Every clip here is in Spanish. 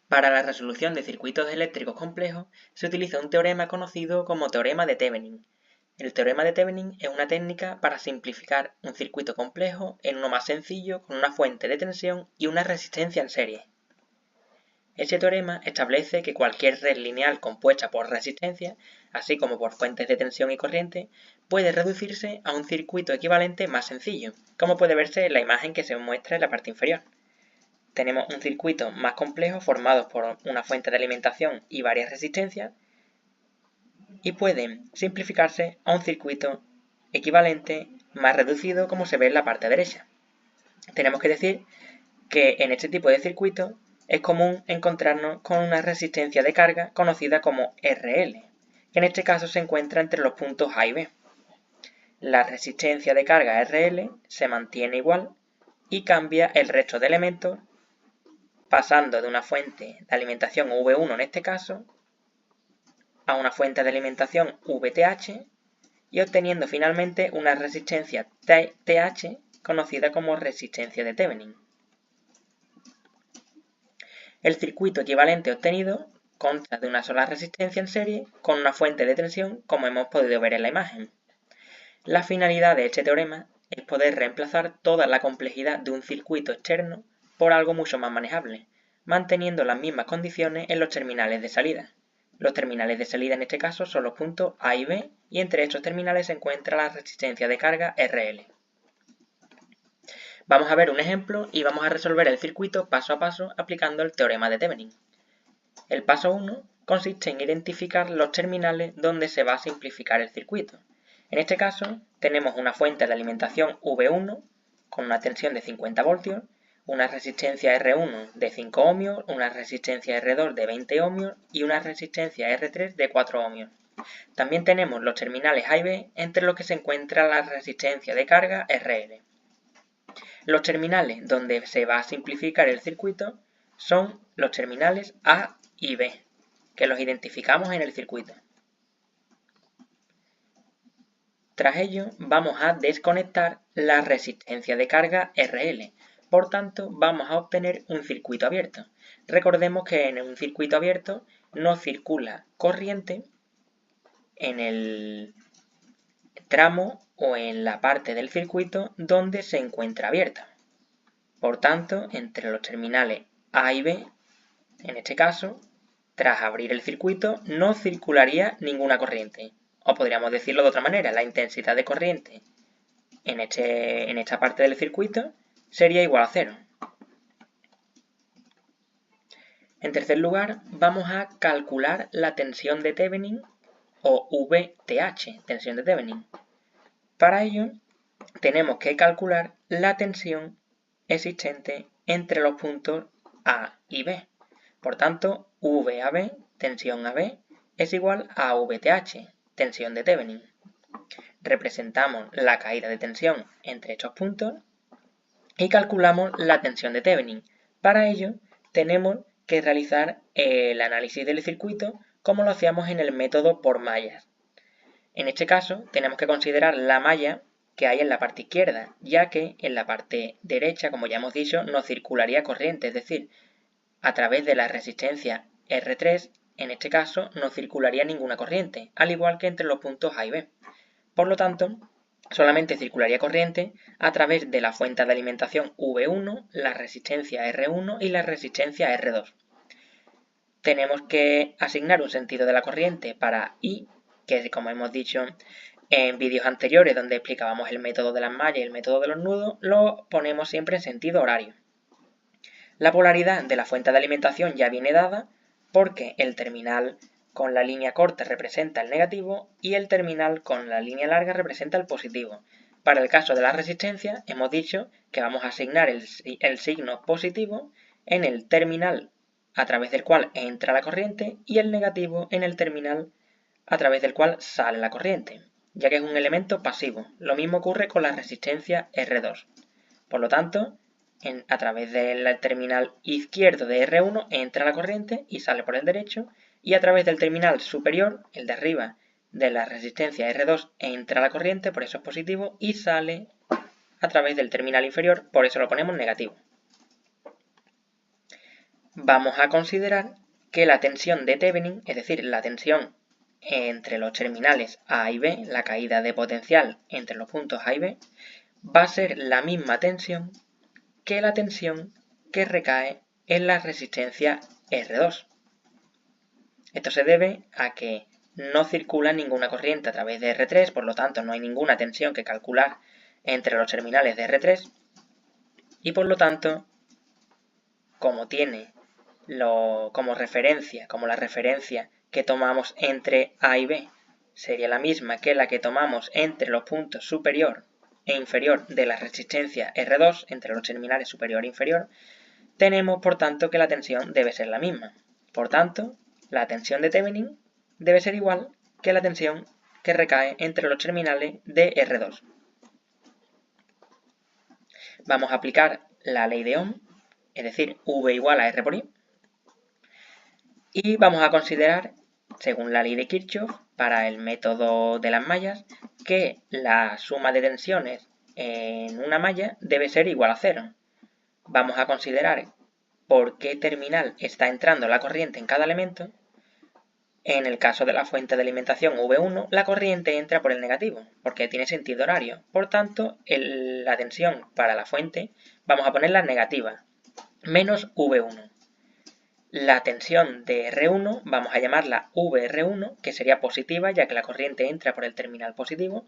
Para la resolución de circuitos eléctricos complejos se utiliza un teorema conocido como teorema de Thevenin. El teorema de Thevenin es una técnica para simplificar un circuito complejo en uno más sencillo con una fuente de tensión y una resistencia en serie. Este teorema establece que cualquier red lineal compuesta por resistencias, así como por fuentes de tensión y corriente, puede reducirse a un circuito equivalente más sencillo, como puede verse en la imagen que se muestra en la parte inferior. Tenemos un circuito más complejo formado por una fuente de alimentación y varias resistencias y pueden simplificarse a un circuito equivalente más reducido como se ve en la parte derecha. Tenemos que decir que en este tipo de circuito es común encontrarnos con una resistencia de carga conocida como RL, que en este caso se encuentra entre los puntos A y B. La resistencia de carga RL se mantiene igual y cambia el resto de elementos pasando de una fuente de alimentación V1 en este caso a una fuente de alimentación VTH y obteniendo finalmente una resistencia TH conocida como resistencia de Thevenin. El circuito equivalente obtenido consta de una sola resistencia en serie con una fuente de tensión como hemos podido ver en la imagen. La finalidad de este teorema es poder reemplazar toda la complejidad de un circuito externo por algo mucho más manejable, manteniendo las mismas condiciones en los terminales de salida. Los terminales de salida en este caso son los puntos A y B y entre estos terminales se encuentra la resistencia de carga RL. Vamos a ver un ejemplo y vamos a resolver el circuito paso a paso aplicando el teorema de Thevenin. El paso 1 consiste en identificar los terminales donde se va a simplificar el circuito. En este caso tenemos una fuente de alimentación V1 con una tensión de 50 voltios, una resistencia R1 de 5 ohmios, una resistencia R2 de 20 ohmios y una resistencia R3 de 4 ohmios. También tenemos los terminales A y B entre los que se encuentra la resistencia de carga RL. Los terminales donde se va a simplificar el circuito son los terminales A y B, que los identificamos en el circuito. Tras ello, vamos a desconectar la resistencia de carga RL. Por tanto, vamos a obtener un circuito abierto. Recordemos que en un circuito abierto no circula corriente en el tramo o en la parte del circuito donde se encuentra abierta. Por tanto, entre los terminales A y B, en este caso, tras abrir el circuito no circularía ninguna corriente. O podríamos decirlo de otra manera, la intensidad de corriente en esta parte del circuito sería igual a 0. En tercer lugar, vamos a calcular la tensión de Thevenin o VTH, tensión de Thevenin. Para ello, tenemos que calcular la tensión existente entre los puntos A y B. Por tanto, VAB, tensión AB, es igual a VTH, tensión de Thevenin. Representamos la caída de tensión entre estos puntos y calculamos la tensión de Thevenin. Para ello, tenemos que realizar el análisis del circuito como lo hacíamos en el método por mallas. En este caso, tenemos que considerar la malla que hay en la parte izquierda, ya que en la parte derecha, como ya hemos dicho, no circularía corriente, es decir, a través de la resistencia R3, en este caso, no circularía ninguna corriente, al igual que entre los puntos A y B. Por lo tanto, solamente circularía corriente a través de la fuente de alimentación V1, la resistencia R1 y la resistencia R2. Tenemos que asignar un sentido de la corriente para I, que como hemos dicho en vídeos anteriores donde explicábamos el método de las mallas y el método de los nudos, lo ponemos siempre en sentido horario. La polaridad de la fuente de alimentación ya viene dada porque el terminal con la línea corta representa el negativo y el terminal con la línea larga representa el positivo. Para el caso de la resistencia hemos dicho que vamos a asignar el signo positivo en el terminal a través del cual entra la corriente y el negativo en el terminal a través del cual sale la corriente, ya que es un elemento pasivo. Lo mismo ocurre con la resistencia R2. Por lo tanto, a través del terminal izquierdo de R1 entra la corriente y sale por el derecho, y a través del terminal superior, el de arriba de la resistencia R2, entra la corriente, por eso es positivo, y sale a través del terminal inferior, por eso lo ponemos negativo. vamos a considerar que la tensión de Thevenin, es decir, la tensión entre los terminales A y B, la caída de potencial entre los puntos A y B, va a ser la misma tensión que la tensión que recae en la resistencia R2. Esto se debe a que no circula ninguna corriente a través de R3, por lo tanto no hay ninguna tensión que calcular entre los terminales de R3 y por lo tanto, como tiene como la referencia que tomamos entre A y B sería la misma que la que tomamos entre los puntos superior e inferior de la resistencia R2, entre los terminales superior e inferior, tenemos por tanto que la tensión debe ser la misma. Por tanto, la tensión de Thevenin debe ser igual que la tensión que recae entre los terminales de R2. Vamos a aplicar la ley de Ohm, es decir, V igual a R por I, y vamos a considerar, según la ley de Kirchhoff, para el método de las mallas, que la suma de tensiones en una malla debe ser igual a 0. Vamos a considerar por qué terminal está entrando la corriente en cada elemento. En el caso de la fuente de alimentación V1, la corriente entra por el negativo, porque tiene sentido horario. Por tanto, la tensión para la fuente vamos a ponerla negativa, menos V1. La tensión de R1 vamos a llamarla VR1, que sería positiva, ya que la corriente entra por el terminal positivo.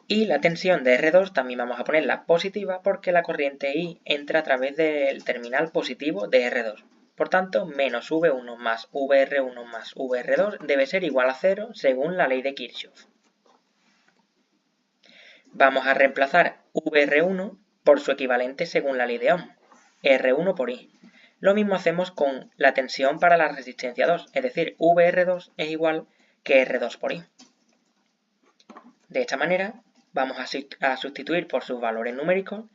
Y la tensión de R2 también vamos a ponerla positiva, porque la corriente I entra a través del terminal positivo de R2. Por tanto, menos V1 más VR1 más VR2 debe ser igual a 0 según la ley de Kirchhoff. Vamos a reemplazar VR1 por su equivalente según la ley de Ohm, R1 por I. Lo mismo hacemos con la tensión para la resistencia 2, es decir, VR2 es igual que R2 por I. De esta manera, vamos a sustituir por sus valores numéricos.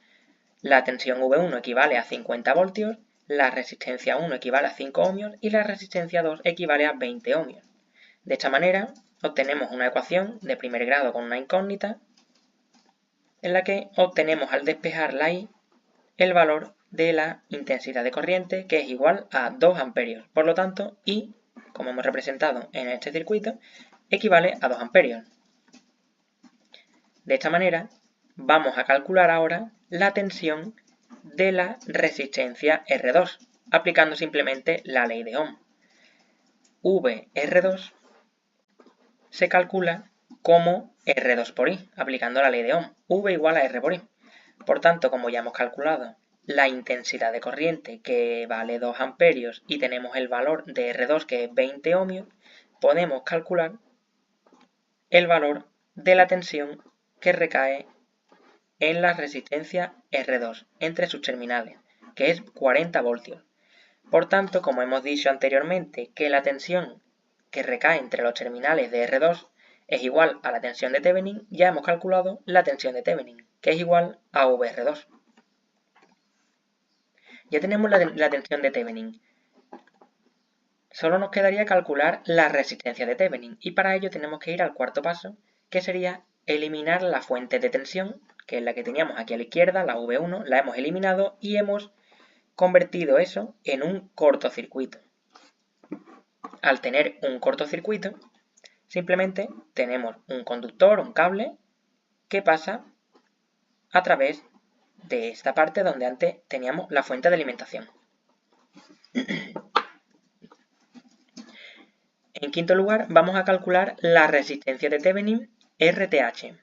La tensión V1 equivale a 50 voltios, la resistencia 1 equivale a 5 ohmios y la resistencia 2 equivale a 20 ohmios. De esta manera, obtenemos una ecuación de primer grado con una incógnita, en la que obtenemos al despejar la I el valor de la intensidad de corriente, que es igual a 2 amperios. Por lo tanto, I, como hemos representado en este circuito, equivale a 2 amperios. De esta manera, vamos a calcular ahora la tensión de la resistencia R2, aplicando simplemente la ley de Ohm. VR2 se calcula como R2 por I, aplicando la ley de Ohm. V igual a R por I. Por tanto, como ya hemos calculado la intensidad de corriente, que vale 2 amperios, y tenemos el valor de R2, que es 20 ohmios, podemos calcular el valor de la tensión que recae en la resistencia R2 entre sus terminales, que es 40 voltios. Por tanto, como hemos dicho anteriormente que la tensión que recae entre los terminales de R2 es igual a la tensión de Thevenin, ya hemos calculado la tensión de Thevenin, que es igual a VR2. Ya tenemos la tensión de Thevenin. Solo nos quedaría calcular la resistencia de Thevenin, y para ello tenemos que ir al cuarto paso, que sería eliminar la fuente de tensión, que es la que teníamos aquí a la izquierda, la V1, la hemos eliminado y hemos convertido eso en un cortocircuito. Al tener un cortocircuito, simplemente tenemos un conductor, un cable, que pasa a través de esta parte donde antes teníamos la fuente de alimentación. En quinto lugar, vamos a calcular la resistencia de Thevenin RTH.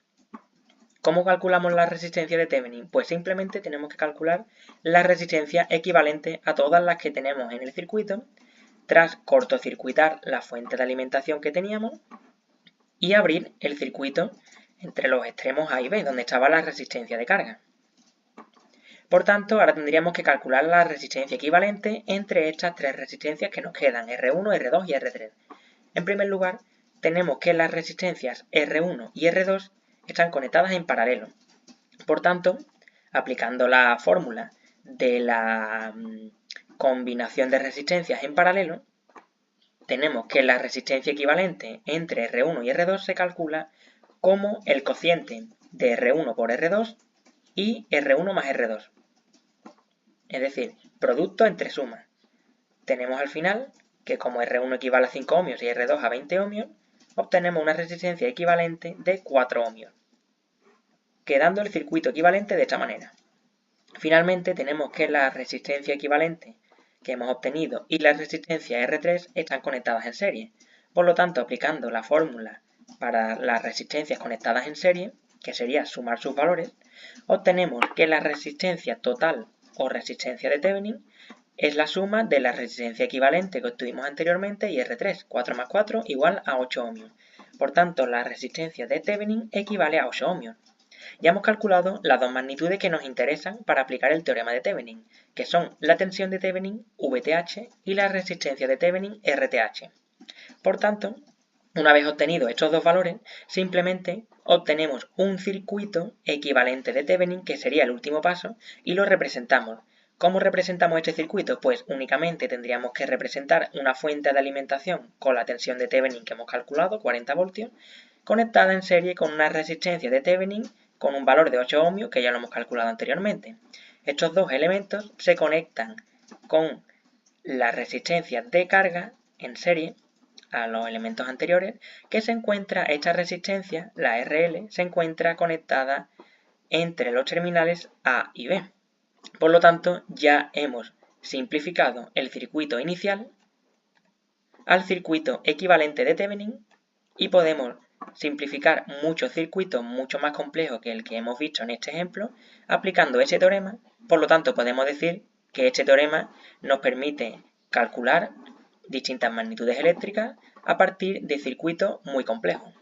¿Cómo calculamos la resistencia de Thevenin? Pues simplemente tenemos que calcular la resistencia equivalente a todas las que tenemos en el circuito, tras cortocircuitar la fuente de alimentación que teníamos y abrir el circuito entre los extremos A y B, donde estaba la resistencia de carga. Por tanto, ahora tendríamos que calcular la resistencia equivalente entre estas tres resistencias que nos quedan, R1, R2 y R3. En primer lugar, tenemos que las resistencias R1 y R2 están conectadas en paralelo. Por tanto, aplicando la fórmula de la combinación de resistencias en paralelo, tenemos que la resistencia equivalente entre R1 y R2 se calcula como el cociente de R1 por R2 y R1 más R2. Es decir, producto entre sumas. tenemos al final que como R1 equivale a 5 ohmios y R2 a 20 ohmios, obtenemos una resistencia equivalente de 4 ohmios, quedando el circuito equivalente de esta manera. Finalmente tenemos que la resistencia equivalente que hemos obtenido y la resistencia R3 están conectadas en serie. Por lo tanto, aplicando la fórmula para las resistencias conectadas en serie, que sería sumar sus valores, obtenemos que la resistencia total o resistencia de Thevenin es la suma de la resistencia equivalente que obtuvimos anteriormente y R3, 4 más 4 igual a 8 ohmios. Por tanto, la resistencia de Thevenin equivale a 8 ohmios. Ya hemos calculado las dos magnitudes que nos interesan para aplicar el teorema de Thevenin, que son la tensión de Thevenin, VTH, y la resistencia de Thevenin, RTH. Por tanto, una vez obtenidos estos dos valores, simplemente obtenemos un circuito equivalente de Thevenin, que sería el último paso, y lo representamos. ¿Cómo representamos este circuito? Pues únicamente tendríamos que representar una fuente de alimentación con la tensión de Thevenin que hemos calculado, 40 voltios, conectada en serie con una resistencia de Thevenin con un valor de 8 ohmios, que ya lo hemos calculado anteriormente. Estos dos elementos se conectan con la resistencia de carga en serie a los elementos anteriores, que se encuentra, esta resistencia, la RL, se encuentra conectada entre los terminales A y B. Por lo tanto, ya hemos simplificado el circuito inicial al circuito equivalente de Thevenin y podemos simplificar muchos circuitos mucho más complejos que el que hemos visto en este ejemplo aplicando ese teorema. Por lo tanto, podemos decir que este teorema nos permite calcular distintas magnitudes eléctricas a partir de circuitos muy complejos.